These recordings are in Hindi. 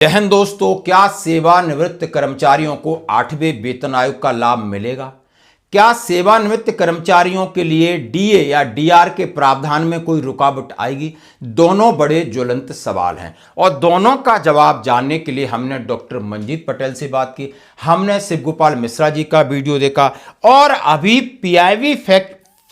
जय हिंद दोस्तों, क्या सेवानिवृत्त कर्मचारियों को 8वें वेतन आयोग का लाभ मिलेगा? क्या सेवानिवृत्त कर्मचारियों के लिए डीए या डीआर के प्रावधान में कोई रुकावट आएगी? दोनों बड़े ज्वलंत सवाल हैं और दोनों का जवाब जानने के लिए हमने डॉक्टर मंजीत पटेल से बात की, हमने शिवगोपाल मिश्रा जी का वीडियो देखा और अभी पीआईबी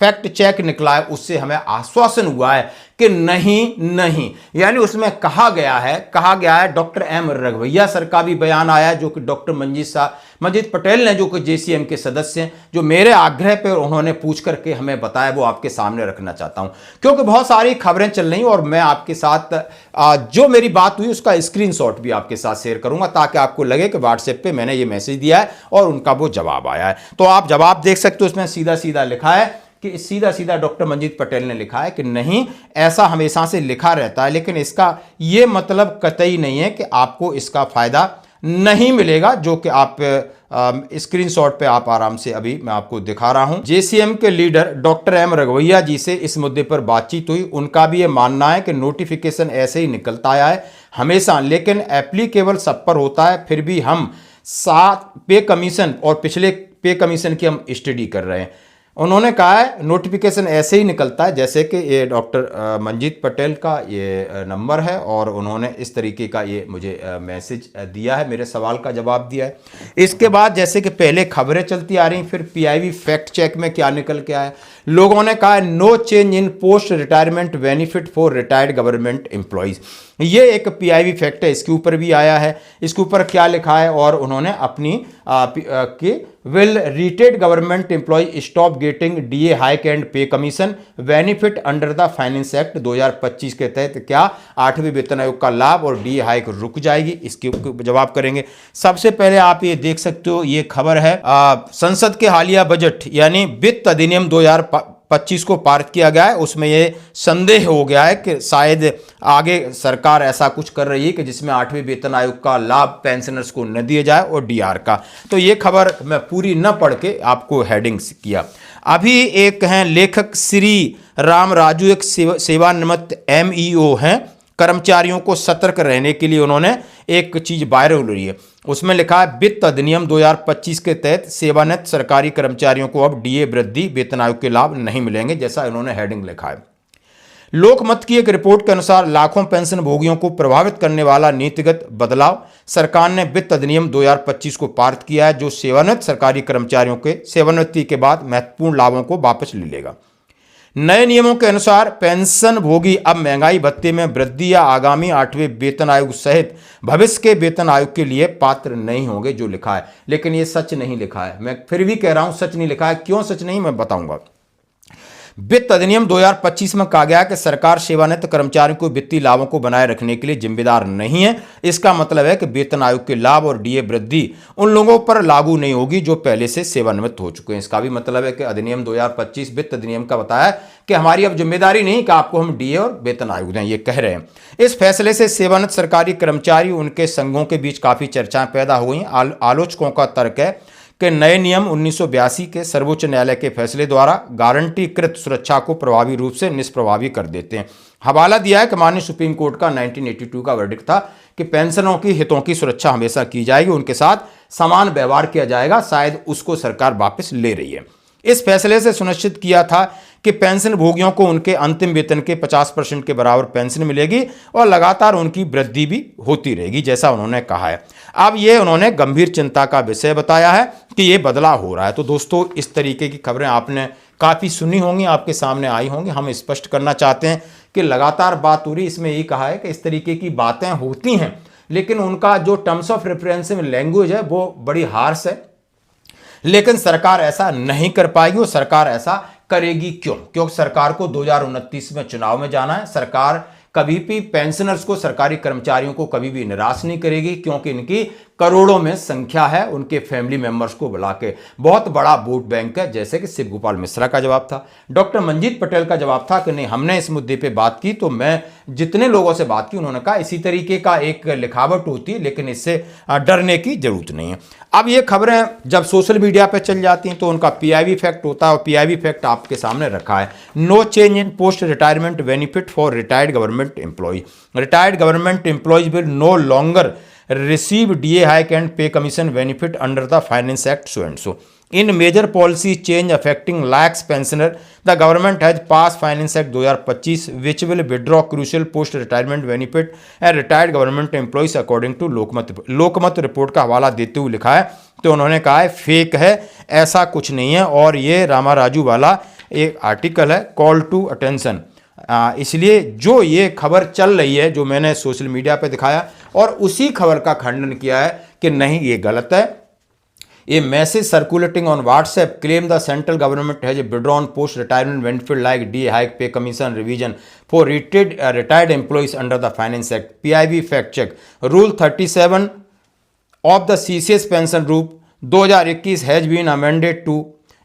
फैक्ट चेक निकला है, उससे हमें आश्वासन हुआ है कि नहीं, यानी उसमें कहा गया है डॉक्टर एम रघुवैया सर का भी बयान आया है, जो कि डॉक्टर मंजीत पटेल ने, जो कि जेसीएम के सदस्य हैं, जो मेरे आग्रह पर उन्होंने पूछ करके हमें बताया, वो आपके सामने रखना चाहता हूं क्योंकि बहुत सारी खबरें चल रही और मैं आपके साथ जो मेरी बात हुई उसका स्क्रीनशॉट भी आपके साथ शेयर करूंगा ताकि आपको लगे कि व्हाट्सएप पे मैंने ये मैसेज दिया है और उनका वो जवाब आया है। तो आप जवाब देख सकते हो, उसमें सीधा सीधा लिखा है कि सीधा डॉक्टर मंजीत पटेल ने लिखा है कि नहीं, ऐसा हमेशा से लिखा रहता है, लेकिन इसका यह मतलब कतई नहीं है कि आपको इसका फायदा नहीं मिलेगा, जो कि आप स्क्रीनशॉट पे आप आराम से अभी मैं आपको दिखा रहा हूं। जेसीएम के लीडर डॉक्टर एम रघुवैया जी से इस मुद्दे पर बातचीत हुई। उनका भी यह मानना है कि नोटिफिकेशन ऐसे ही निकलता आया है हमेशा, लेकिन एप्लीकेबल सब पर होता है। फिर भी हम 7 पे कमीशन और पिछले पे कमीशन की हम स्टडी कर रहे हैं। उन्होंने कहा है नोटिफिकेशन ऐसे ही निकलता है, जैसे कि ये डॉक्टर मंजीत पटेल का ये नंबर है और उन्होंने इस तरीके का ये मुझे मैसेज दिया है, मेरे सवाल का जवाब दिया है। इसके बाद जैसे कि पहले खबरें चलती आ रही, फिर पीआईबी फैक्ट चेक में क्या निकल के आया, लोगों ने कहा no change in post retirement benefit for retired government employees. ये एक पीआईबी फैक्ट है, इसके ऊपर भी आया है। इसके ऊपर क्या लिखा है और उन्होंने अपनी will retired government employ stop getting DA hike and pay commission benefit under the finance act 2025 के तहत क्या 8वें वेतन आयोग का लाभ और डीए हाइक रुक जाएगी? इसके जवाब करेंगे। सबसे पहले आप ये देख सकते हो, ये खबर है संसद के हालिया बजट यानी वित्त अधिनियम 2025 को पारित किया गया है। उसमें ये संदेह हो गया है कि शायद आगे सरकार ऐसा कुछ कर रही है कि जिसमें 8वें वेतन आयोग का लाभ पेंशनर्स को न दिया जाए और डीआर का। तो ये खबर मैं पूरी न पढ़ के आपको हेडिंग्स किया। अभी एक हैं लेखक श्री राम राजू, एक सेवानिवृत्त एमईओ हैं। कर्मचारियों को सतर्क रहने के लिए उन्होंने एक चीज वायरल हो रही है, उसमें लिखा है वित्त अधिनियम 2025 के तहत सेवानिवृत्त सरकारी कर्मचारियों को अब डीए वृद्धि वेतन आयोग के लाभ नहीं मिलेंगे, जैसा इन्होंने हेडिंग लिखा है। लोकमत की एक रिपोर्ट के अनुसार लाखों पेंशन भोगियों को प्रभावित करने वाला नीतिगत बदलाव सरकार ने वित्त अधिनियम 2025 को पारित किया है, जो सेवानिवृत्त सरकारी कर्मचारियों के सेवानिवृत्ति के बाद महत्वपूर्ण लाभों को वापस ले लेगा। नए नियमों के अनुसार पेंशन भोगी अब महंगाई भत्ते में वृद्धि या आगामी 8वें वेतन आयोग सहित भविष्य के वेतन आयोग के लिए पात्र नहीं होंगे, जो लिखा है। लेकिन ये सच नहीं लिखा है, मैं फिर भी कह रहा हूं सच नहीं लिखा है। क्यों सच नहीं, मैं बताऊंगा। वित्त अधिनियम 2025 में कहा गया कि सरकार सेवानिवृत्त कर्मचारियों को वित्तीय लाभों को बनाए रखने के लिए जिम्मेदार नहीं है। इसका मतलब है कि वेतन आयोग के लाभ और डीए वृद्धि उन लोगों पर लागू नहीं होगी जो पहले से सेवानिवृत्त हो चुके हैं। इसका भी मतलब है कि अधिनियम 2025 वित्त अधिनियम का बताया कि हमारी अब जिम्मेदारी नहीं कि आपको हम डीए और वेतन आयोग दें, ये कह रहे हैं। इस फैसले से सेवानिवृत्त सरकारी कर्मचारी उनके संघों के बीच काफी चर्चाएं पैदा हो गई। आलोचकों का तर्क है कि नए नियम 1982 के सर्वोच्च न्यायालय के फैसले द्वारा गारंटीकृत सुरक्षा को प्रभावी रूप से निष्प्रभावी कर देते हैं। हवाला दिया है कि माननीय सुप्रीम कोर्ट का 1982 का वर्डिक्ट था कि पेंशनों की हितों की सुरक्षा हमेशा की जाएगी, उनके साथ समान व्यवहार किया जाएगा। शायद उसको सरकार वापस ले रही है। इस फैसले से सुनिश्चित किया था कि पेंशन भोगियों को उनके अंतिम वेतन के 50% के बराबर पेंशन मिलेगी और लगातार उनकी वृद्धि भी होती रहेगी, जैसा उन्होंने कहा है। अब ये उन्होंने गंभीर चिंता का विषय बताया है कि ये बदलाव हो रहा है। तो दोस्तों, इस तरीके की खबरें आपने काफ़ी सुनी होंगी, आपके सामने आई होंगी। हम स्पष्ट करना चाहते हैं कि लगातार बात हो रही, इसमें यही कहा है कि इस तरीके की बातें होती हैं, लेकिन उनका जो टर्म्स ऑफ रेफरेंस में लैंग्वेज है वो बड़ी हार्श है। लेकिन सरकार ऐसा नहीं कर पाएगी और सरकार ऐसा करेगी क्यों? क्योंकि सरकार को 2029 में चुनाव में जाना है। सरकार कभी भी पेंशनर्स को, सरकारी कर्मचारियों को कभी भी निराश नहीं करेगी, क्योंकि इनकी करोड़ों में संख्या है। उनके फैमिली मेंबर्स को बुला के बहुत बड़ा वोट बैंक है, जैसे कि शिवगोपाल मिश्रा का जवाब था, डॉक्टर मंजीत पटेल का जवाब था कि नहीं, हमने इस मुद्दे पे बात की। तो मैं जितने लोगों से बात की, उन्होंने कहा इसी तरीके का एक लिखावट होती है, लेकिन इससे डरने की जरूरत नहीं है। अब ये खबरें जब सोशल मीडिया पर चल जाती हैं तो उनका पीआईबी फैक्ट होता है, और पीआईबी फैक्ट आपके सामने रखा है। No change in post retirement benefit for retired government employee. Retired government employees will no longer receive DA hike and pay commission benefit under the Finance Act so and so. In major policy change affecting lakhs pensioner, the government has passed Finance Act 2025 which will withdraw crucial post retirement benefit and retired government employees according to Lokmat report का हवाला देते हुए लिखा है। तो उन्होंने कहा है फेक है, ऐसा कुछ नहीं है, और ये रामा राजू वाला एक आर्टिकल है, कॉल टू अटेंशन। इसलिए जो ये खबर चल रही है, जो मैंने सोशल मीडिया पे दिखाया, और उसी खबर का खंडन किया है कि नहीं ये गलत है। A message circulating on WhatsApp claim the central government has withdrawn post-retirement benefit like DA hike, pay commission revision for retired employees under the Finance Act. PIB fact check. Rule 37 of the CCS pension group 2021 has been amended to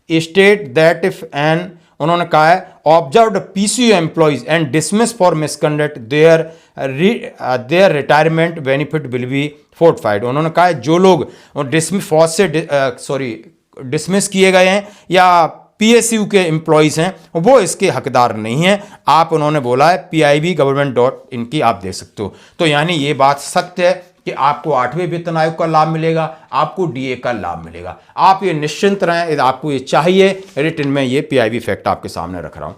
state that if an उन्होंने कहा है observed PCU employees and dismiss for misconduct their retirement benefit will be fortified. उन्होंने कहा है जो लोग डिसमिस किए गए हैं या PSU के एम्प्लॉइज हैं वो इसके हकदार नहीं हैं। आप उन्होंने बोला है PIB-government.in की आप दे सकते हो। तो यानी ये बात सत्य है कि आपको 8वें वेतन आयोग का लाभ मिलेगा, आपको DA का लाभ मिलेगा। आप ये निश्चिंत रहें, आपको ये चाहिए। रिटर्न में ये PIB फैक्ट आपके सामने रख रहा हूं।